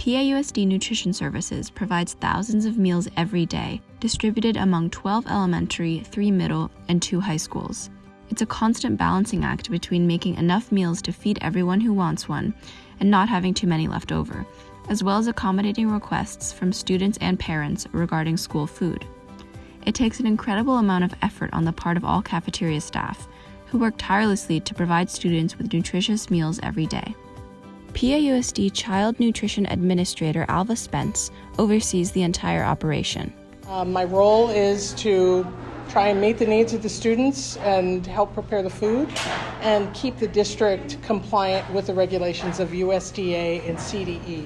PAUSD Nutrition Services provides thousands of meals every day, distributed among 12 elementary, 3 middle, and 2 high schools. It's a constant balancing act between making enough meals to feed everyone who wants one and not having too many left over, as well as accommodating requests from students and parents regarding school food. It takes an incredible amount of effort on the part of all cafeteria staff, who work tirelessly to provide students with nutritious meals every day. PAUSD Child Nutrition Administrator Alva Spence oversees the entire operation. My role is to try and meet the needs of the students and help prepare the food and keep the district compliant with the regulations of USDA and CDE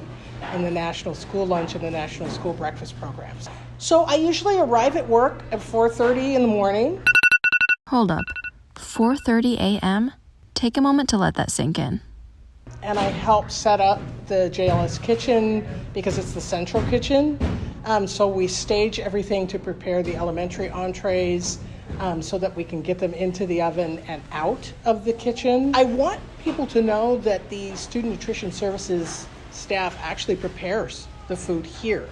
in the National School Lunch and the National School Breakfast programs. So I usually arrive at work at 4:30 in the morning. Hold up. 4:30 a.m.? Take a moment to let that sink in. And I help set up the JLS kitchen because it's the central kitchen. So we stage everything to prepare the elementary entrees so that we can get them into the oven and out of the kitchen. I want people to know that the Student Nutrition Services staff actually prepares the food here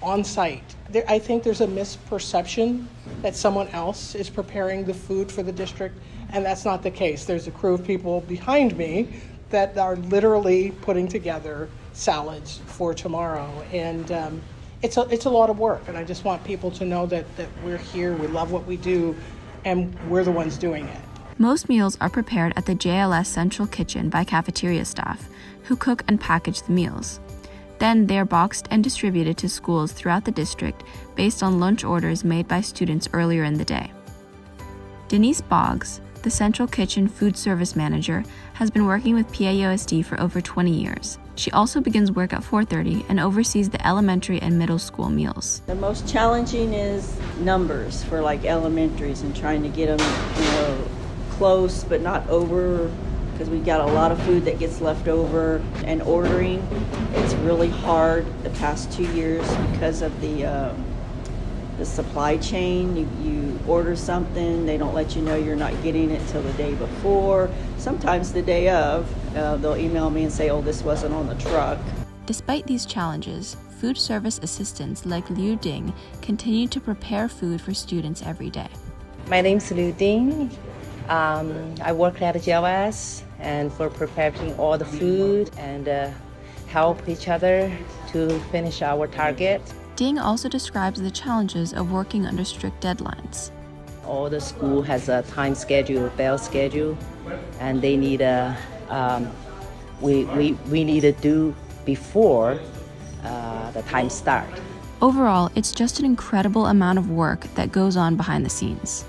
on site. I think there's a misperception that someone else is preparing the food for the district, and that's not the case. There's a crew of people behind me that are literally putting together salads for tomorrow. And it's a lot of work, and I just want people to know that we're here, we love what we do, and we're the ones doing it. Most meals are prepared at the JLS Central Kitchen by cafeteria staff, who cook and package the meals. Then they are boxed and distributed to schools throughout the district based on lunch orders made by students earlier in the day. Denise Boggs, the Central Kitchen Food Service Manager, has been working with PAUSD for over 20 years. She also begins work at 4:30 and oversees the elementary and middle school meals. The most challenging is numbers for like elementaries and trying to get them, close but not over, because we got a lot of food that gets left over. And ordering, it's really hard the past 2 years because of the supply chain. You order something, they don't let you know you're not getting it till the day before. Sometimes the day of, they'll email me and say, oh, this wasn't on the truck. Despite these challenges, food service assistants like Liu Ding continue to prepare food for students every day. My name's Liu Ding. I work at JLS and for preparing all the food and help each other to finish our target. Ding also describes the challenges of working under strict deadlines. All the school has a time schedule, bell schedule, and they need we need to do before the time start. Overall, it's just an incredible amount of work that goes on behind the scenes.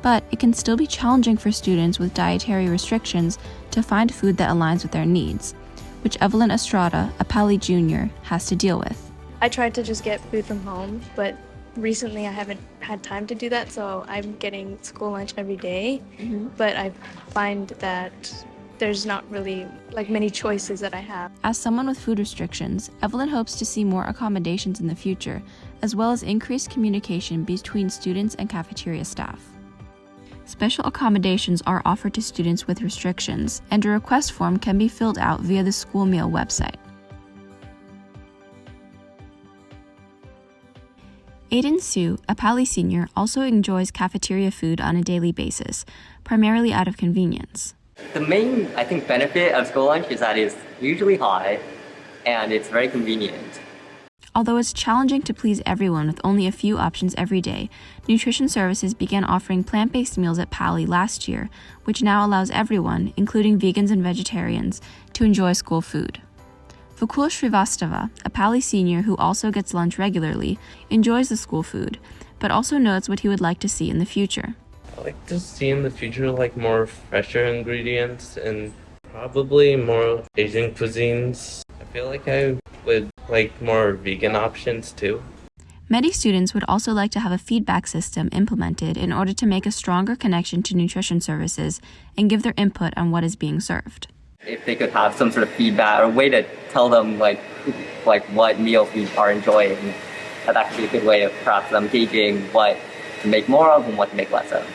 But it can still be challenging for students with dietary restrictions to find food that aligns with their needs, which Evelyn Estrada, a Pali Jr., has to deal with. I tried to just get food from home, but recently I haven't had time to do that, so I'm getting school lunch every day. But I find that there's not really many choices that I have. As someone with food restrictions, Evelyn hopes to see more accommodations in the future, as well as increased communication between students and cafeteria staff. Special accommodations are offered to students with restrictions, and a request form can be filled out via the school meal website. Aiden Su, a Pali senior, also enjoys cafeteria food on a daily basis, primarily out of convenience. The main, benefit of school lunch is that it's usually hot and it's very convenient. Although it's challenging to please everyone with only a few options every day, Nutrition Services began offering plant-based meals at Pali last year, which now allows everyone, including vegans and vegetarians, to enjoy school food. Vakul Srivastava, a Pali senior who also gets lunch regularly, enjoys the school food, but also notes what he would like to see in the future. I like to see in the future more fresher ingredients and probably more Asian cuisines. I feel like I would like more vegan options too. Many students would also like to have a feedback system implemented in order to make a stronger connection to nutrition services and give their input on what is being served. If they could have some sort of feedback or way to tell them what meals we are enjoying, that's actually a good way of perhaps them gauging what to make more of and what to make less of.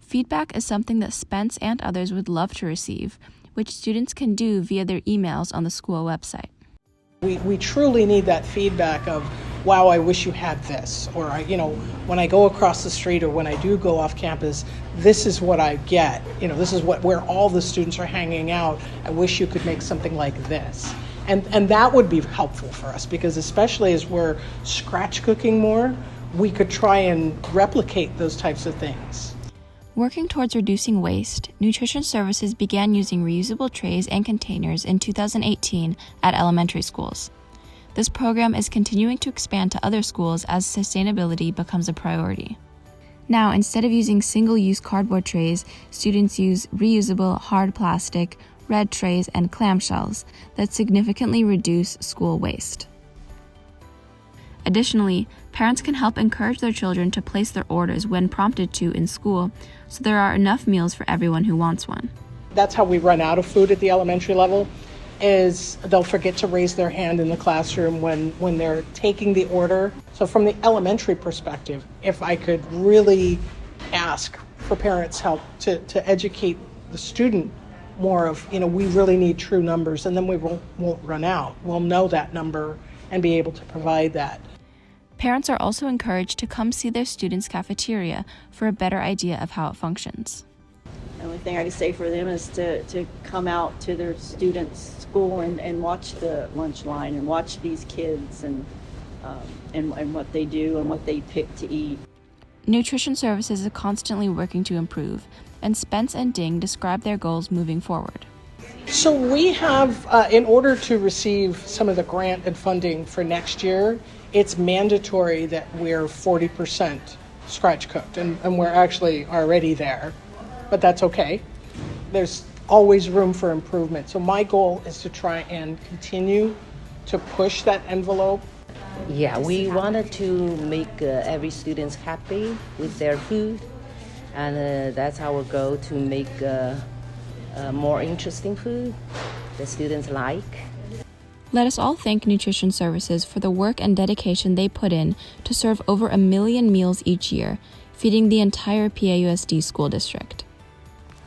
Feedback is something that Spence and others would love to receive, which students can do via their emails on the school website. We truly need that feedback of, wow, I wish you had this. Or, when I go across the street or when I do go off campus, this is what I get. This is where all the students are hanging out. I wish you could make something like this. And that would be helpful for us, because especially as we're scratch cooking more, we could try and replicate those types of things. Working towards reducing waste, Nutrition Services began using reusable trays and containers in 2018 at elementary schools. This program is continuing to expand to other schools as sustainability becomes a priority. Now, instead of using single-use cardboard trays, students use reusable hard plastic, red trays, and clamshells that significantly reduce school waste. Additionally, parents can help encourage their children to place their orders when prompted to in school, so there are enough meals for everyone who wants one. That's how we run out of food at the elementary level, is they'll forget to raise their hand in the classroom when they're taking the order. So from the elementary perspective, if I could really ask for parents' help to educate the student more of, we really need true numbers, and then we won't run out. We'll know that number and be able to provide that. Parents are also encouraged to come see their students' cafeteria for a better idea of how it functions. The only thing I can say for them is to come out to their students' school and watch the lunch line and watch these kids and what they do and what they pick to eat. Nutrition Services is constantly working to improve, and Spence and Ding describe their goals moving forward. So we have, in order to receive some of the grant and funding for next year, it's mandatory that we're 40% scratch cooked, and we're actually already there, but that's okay. There's always room for improvement. So my goal is to try and continue to push that envelope. Yeah, we wanted to make every student happy with their food, and that's our goal, to make more interesting food the students like. Let us all thank Nutrition Services for the work and dedication they put in to serve over 1 million meals each year, feeding the entire PAUSD school district.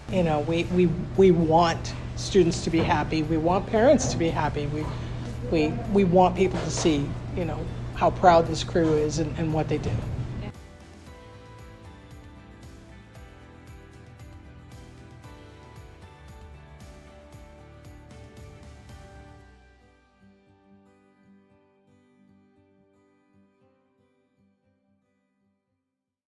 We want students to be happy. We want parents to be happy. We want people to see, how proud this crew is and what they do.